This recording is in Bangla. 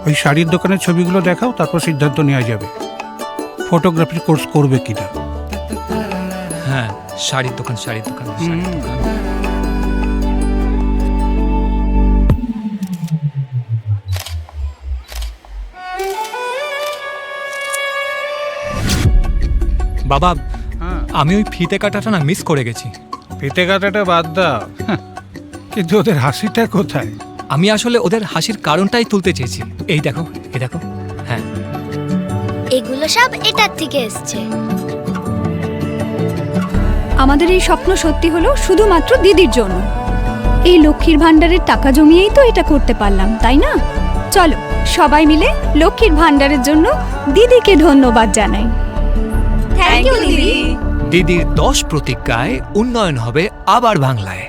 ওই শাড়ির দোকানের ছবিগুলো দেখাও, তারপর সিদ্ধান্ত নেওয়া যাবে ফটোগ্রাফির কোর্স করবে কিনা। হ্যাঁ, শাড়ির দোকান, শাড়ির দোকান, শাড়ির দোকান। বাবা, হ্যাঁ, আমি ওই ফিতে কাটাটা না মিস করে গেছি। ফিতে কাটাটা বাদ দাও, কিন্তু ওদের হাসিটা কোথায়? আমি আসলে ওদের হাসির কারণটাই তুলতে চেয়েছি। এই দেখো, এই দেখো। হ্যাঁ, এগুলো সব এটার থেকে এসছে। আমাদের এই স্বপ্ন সত্যি হলো শুধুমাত্র দিদির জন্য। এই লক্ষ্মীর ভান্ডারের টাকা জমিয়েই তো এটা করতে পারলাম, তাই না? চলো সবাই মিলে লক্ষ্মীর ভান্ডারের জন্য দিদিকে ধন্যবাদ জানাই। থ্যাংক ইউ দিদি। দিদির 10 প্রতিজ্ঞায় উন্নয়ন হবে আবার বাংলায়।